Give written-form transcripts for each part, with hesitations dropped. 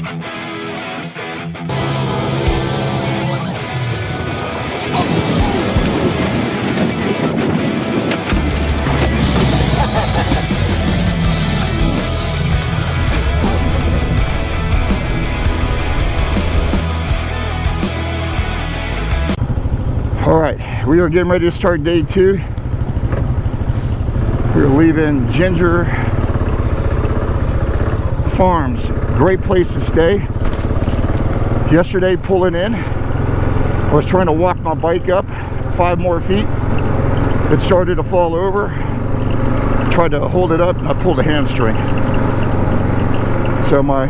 All right, we are getting ready to start day 2. We're leaving Ginger Farms. Great place to stay. Yesterday, pulling in, I was trying to walk my bike up 5 more feet. It started to fall over. I tried to hold it up and I pulled a hamstring. So my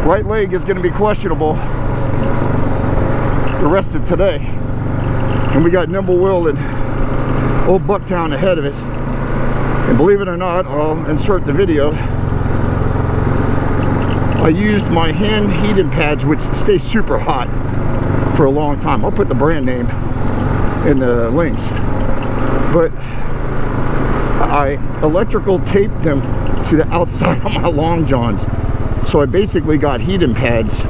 right leg is going to be questionable the rest of today. And we got Nimblewill and Old Bucktown ahead of us. And believe it or not, I'll insert the video. I used my hand heating pads, which stay super hot for a long time. I'll put the brand name in the links. But I electrical taped them to the outside of my long johns. So I basically got heating pads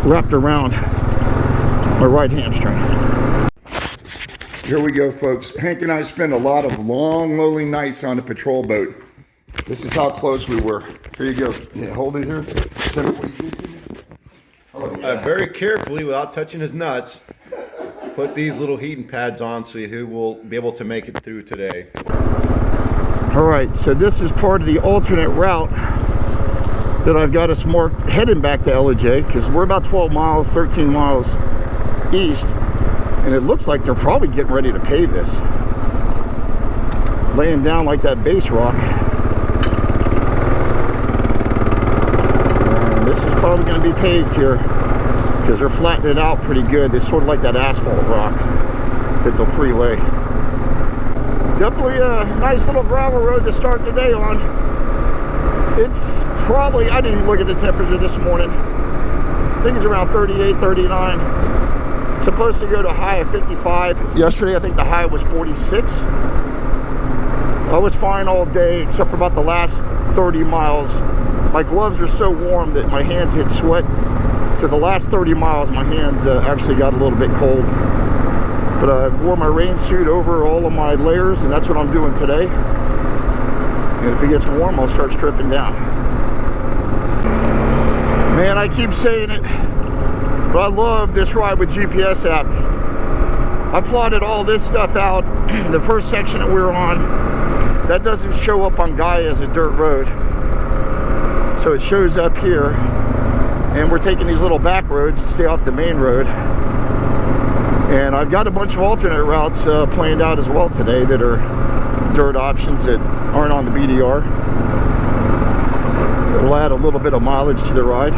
wrapped around my right hamstring. Here we go, folks. Hank and I spent a lot of long, lonely nights on a patrol boat. This is how close we were. Here you go. Yeah, hold it here. Is that what you did to me? Oh, yeah. Very carefully, without touching his nuts, put these little heating pads on so you will be able to make it through today. All right, so this is part of the alternate route that I've got us marked heading back to Ellijay, because we're about 12 miles, 13 miles east, and it looks like they're probably getting ready to pave this, laying down like that base rock. And this is probably going to be paved here because they're flattening it out pretty good. It's sort of like that asphalt rock that they'll pre-lay. Definitely a nice little gravel road to start the day on. It's probably, I didn't look at the temperature this morning. I think it's around 38, 39. Supposed to go to a high of 55. Yesterday I think the high was 46. I was fine all day except for about the last 30 miles. My gloves are so warm that my hands hit sweat. So the last 30 miles my hands actually got a little bit cold. But I wore my rain suit over all of my layers, and that's what I'm doing today. And if it gets warm, I'll start stripping down. Man, I keep saying it, but I love this ride with GPS app. I plotted all this stuff out. The first section that we're on, that doesn't show up on Gaia as a dirt road. So it shows up here. And we're taking these little back roads to stay off the main road. And I've got a bunch of alternate routes planned out as well today that are dirt options that aren't on the BDR. It'll add a little bit of mileage to the ride.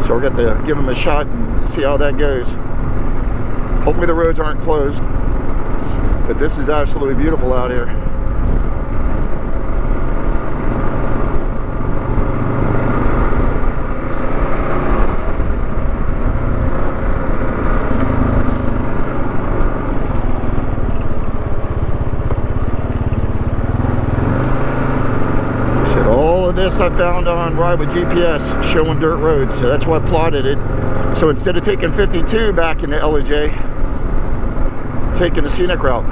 So we're going to give them a shot and see how that goes. Hopefully the roads aren't closed. But this is absolutely beautiful out here. This I found on Ride with GPS showing dirt roads, so that's why I plotted it. So instead of taking 52 back into Ellijay, taking the scenic route.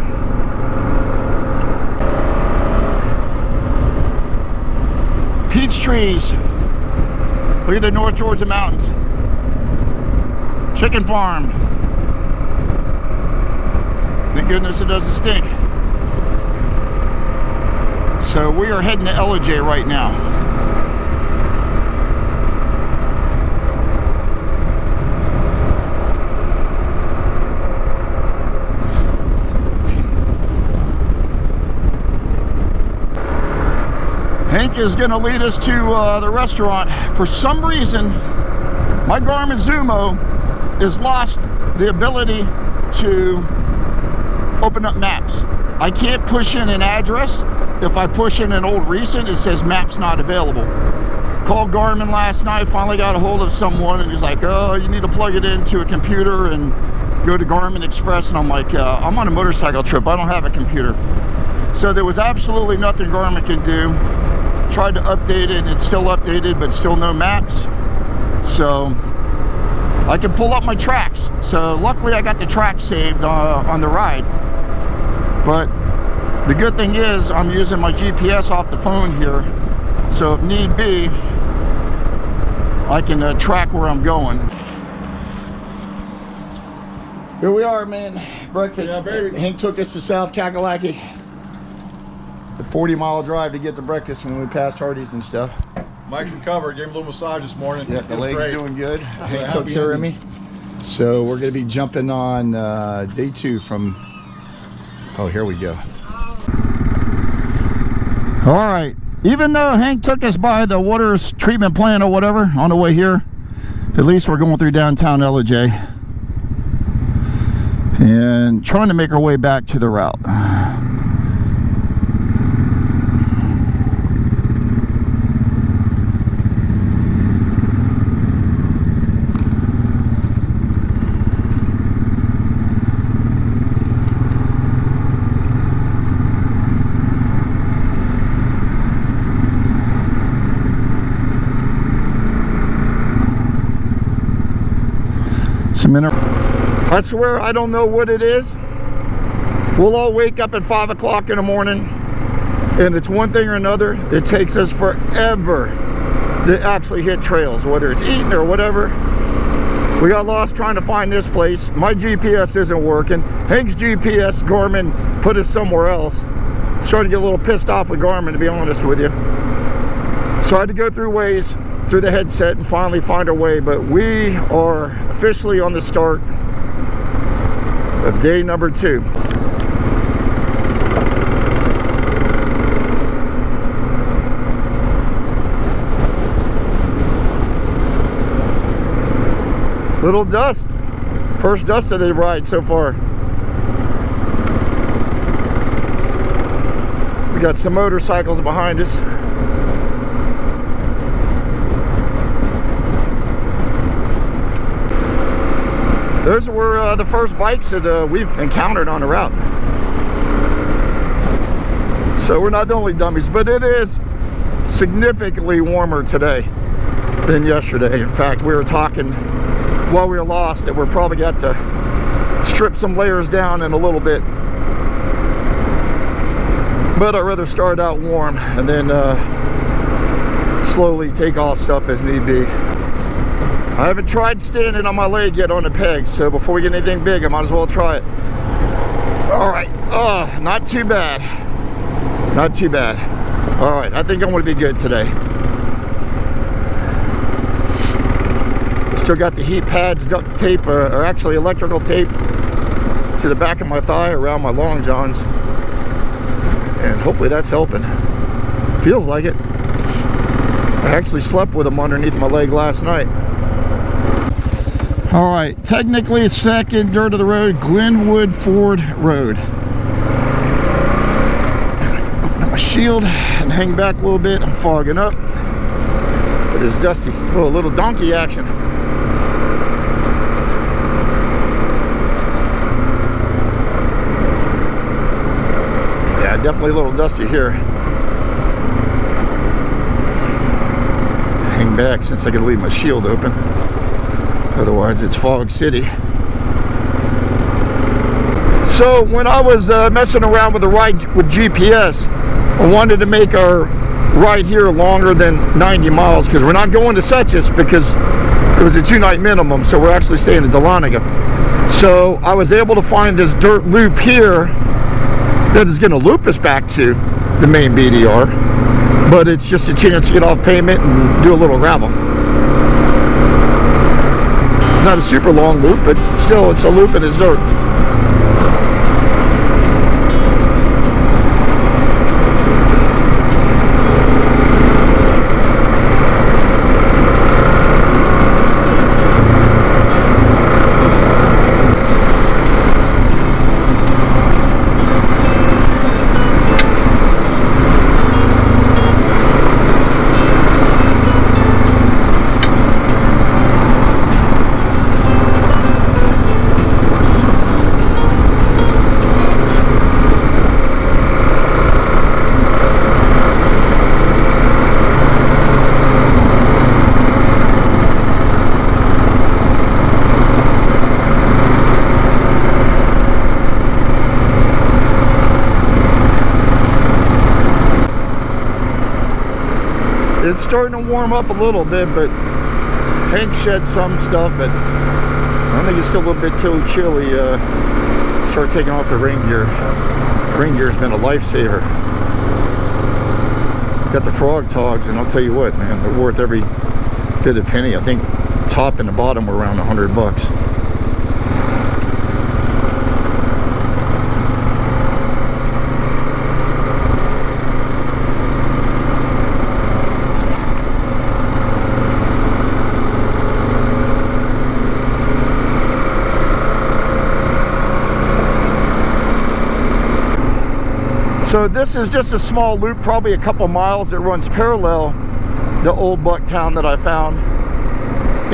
Peach trees. Look at the North Georgia mountains. Chicken farm. Thank goodness it doesn't stink. So we are heading to Ellijay right now. Hank is going to lead us to the restaurant. For some reason, my Garmin Zumo has lost the ability to open up maps. I can't push in an address. If I push in an old recent, it says maps not available. Called Garmin last night, finally got a hold of someone, and he's like, oh, you need to plug it into a computer and go to Garmin Express. And I'm like, I'm on a motorcycle trip, I don't have a computer. So there was absolutely nothing Garmin can do. tried to update it and it's still updated, but still no maps. So I can pull up my tracks. So luckily I got the tracks saved on the ride. But the good thing is I'm using my GPS off the phone here. So if need be, I can track where I'm going. Here we are, man. Breakfast. Yeah, baby. Hank took us to South Kakalaki. The 40-mile drive to get to breakfast when we passed Hardee's and stuff. Mike's recovered. Gave him a little massage this morning. Yeah, the leg's great. doing good. Hank Yeah, took care of me. So we're going to be jumping on day 2 from... Oh, here we go. All right. Even though Hank took us by the water treatment plant or whatever on the way here, at least we're going through downtown Ellijay and trying to make our way back to the route. I swear I don't know what it is. We'll all wake up at 5 o'clock in the morning and it's one thing or another. It takes us forever to actually hit trails, whether it's eating or whatever. We got lost trying to find this place. My GPS isn't working. Hank's GPS, Garmin, put us somewhere else. Started to get a little pissed off with Garmin, to be honest with you. So I had to go through Waze, through the headset, and finally find our way. But we are officially on the start of day number 2. Little dust. First dust of the ride so far. We got some motorcycles behind us. Those were the first bikes that we've encountered on the route. So we're not the only dummies, but it is significantly warmer today than yesterday. In fact, we were talking while we were lost that we're probably got to strip some layers down in a little bit. But I'd rather start out warm and then slowly take off stuff as need be. I haven't tried standing on my leg yet on the pegs, so before we get anything big, I might as well try it. All right, oh, not too bad. Not too bad. All right, I think I'm gonna be good today. Still got the heat pads, duct tape, or actually electrical tape to the back of my thigh around my long johns. And hopefully that's helping. Feels like it. I actually slept with them underneath my leg last night. All right, technically second dirt of the road, Glenwood Ford Road. Open up my shield and hang back a little bit. I'm fogging up. It is dusty. Oh, a little donkey action. Yeah, definitely a little dusty here. Hang back since I can leave my shield open. Otherwise it's Fog City. So when I was messing around with the ride with GPS, I wanted to make our ride here longer than 90 miles because we're not going to Setchis because it was a 2-night minimum, so we're actually staying in Dahlonega. So I was able to find this dirt loop here that is going to loop us back to the main BDR, but it's just a chance to get off pavement and do a little gravel. Not a super long loop, but still it's a loop and it's dirt. It's starting to warm up a little bit, but Hank shed some stuff, but I think it's still a little bit too chilly. Start taking off the rain gear. Rain gear's been a lifesaver. Got the frog togs, and I'll tell you what, man, they're worth every bit of penny. I think top and the bottom were around $100. So this is just a small loop, probably a couple miles, that runs parallel to Old Bucktown that I found.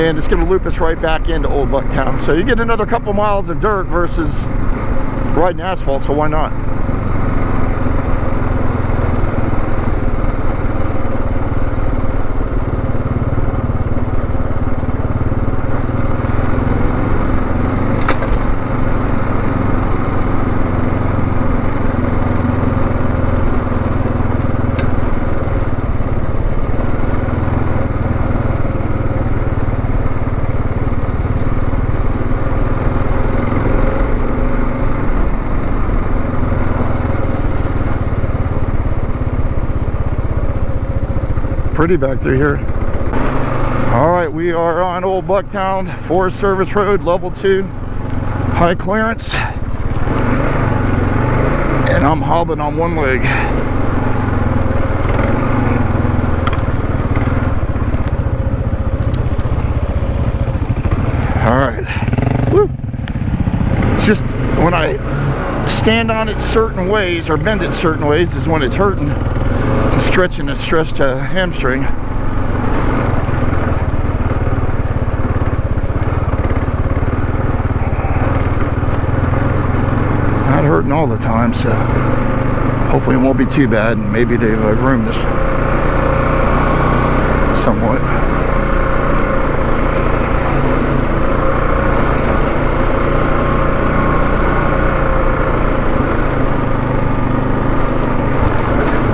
And it's going to loop us right back into Old Bucktown. So you get another couple miles of dirt versus riding asphalt, so why not? Pretty back through here. All right, we are on Old Bucktown Forest Service Road, level 2, high clearance, and I'm hobbling on one leg. All right. Woo. It's just when I stand on it certain ways or bend it certain ways is when it's hurting. Stretching a stretched hamstring. Not hurting all the time, so hopefully it won't be too bad, and maybe they've groomed this somewhat.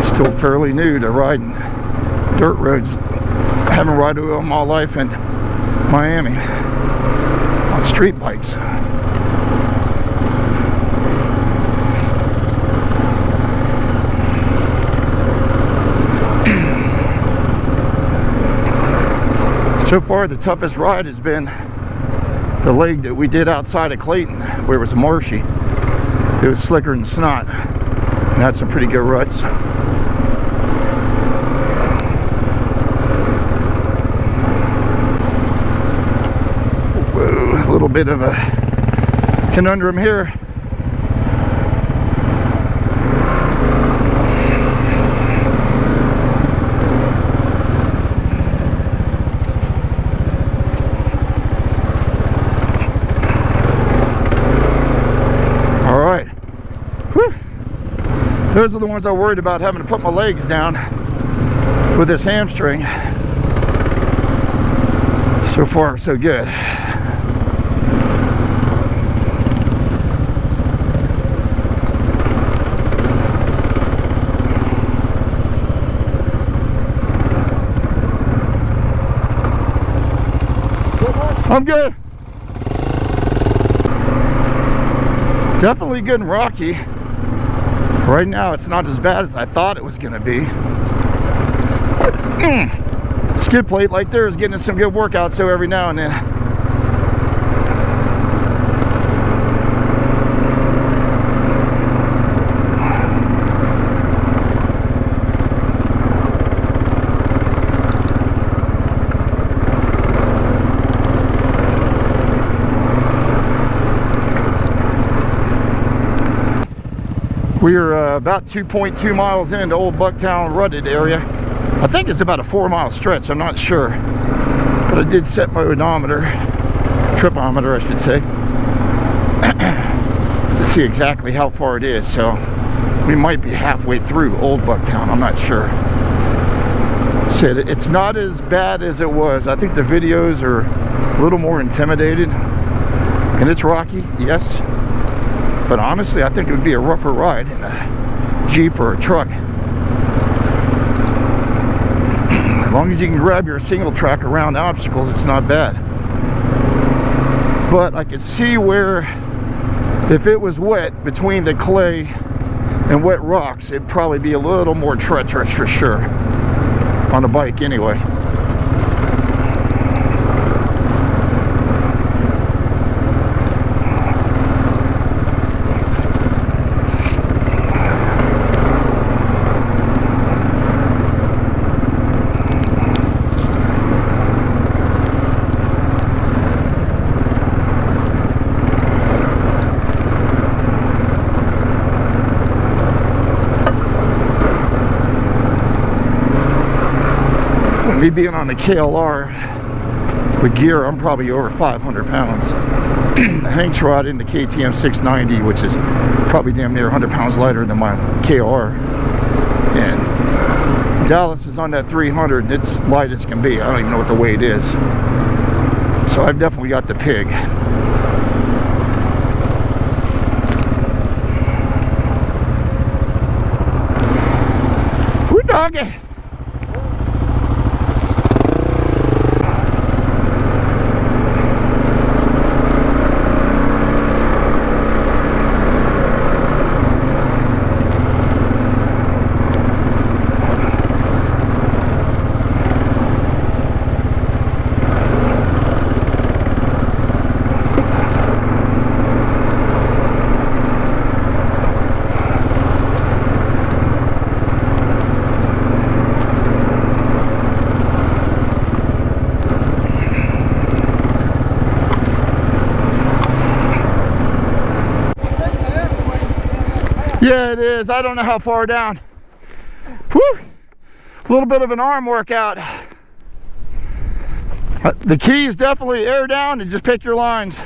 Still fairly new to riding dirt roads. I haven't ridden them my life in Miami on street bikes. So far, the toughest ride has been the leg that we did outside of Clayton, where it was marshy. It was slicker than snot, and had some pretty good ruts. A little bit of a conundrum here. All right. Whew. Those are the ones I worried about, having to put my legs down with this hamstring. So far, so good. I'm good. Definitely good and rocky. Right now it's not as bad as I thought it was going to be. Skid plate like there is getting some good workout, so every now and then. We are about 2.2 miles into Old Bucktown rutted area. I think it's about a 4-mile stretch, I'm not sure. But I did set my odometer, tripometer I should say, to see exactly how far it is. So we might be halfway through Old Bucktown, I'm not sure. Said it's not as bad as it was. I think the videos are a little more intimidated. And it's rocky, yes. But honestly, I think it would be a rougher ride in a Jeep or a truck. A long as you can grab your single track around obstacles, it's not bad. But I could see where if it was wet between the clay and wet rocks, it'd probably be a little more treacherous for sure on a bike anyway. Me being on the KLR with gear, I'm probably over 500 pounds. The Hanks rod in the KTM 690, which is probably damn near 100 pounds lighter than my KLR. And Dallas is on that 300, and it's light as can be. I don't even know what the weight is. So I've definitely got the pig. Woo doggy! Yeah, it is. I don't know how far down. Whew! A little bit of an arm workout. The key is definitely air down and just pick your lines.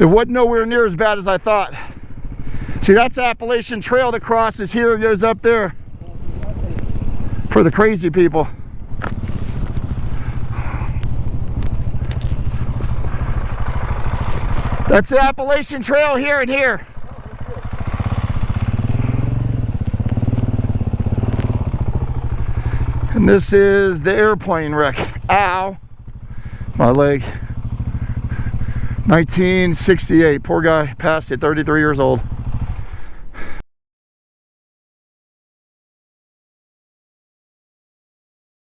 It wasn't nowhere near as bad as I thought. See, that's the Appalachian Trail that crosses here and goes up there for the crazy people. That's the Appalachian Trail here and here. And this is the airplane wreck. Ow! My leg. 1968. Poor guy passed at 33 years old.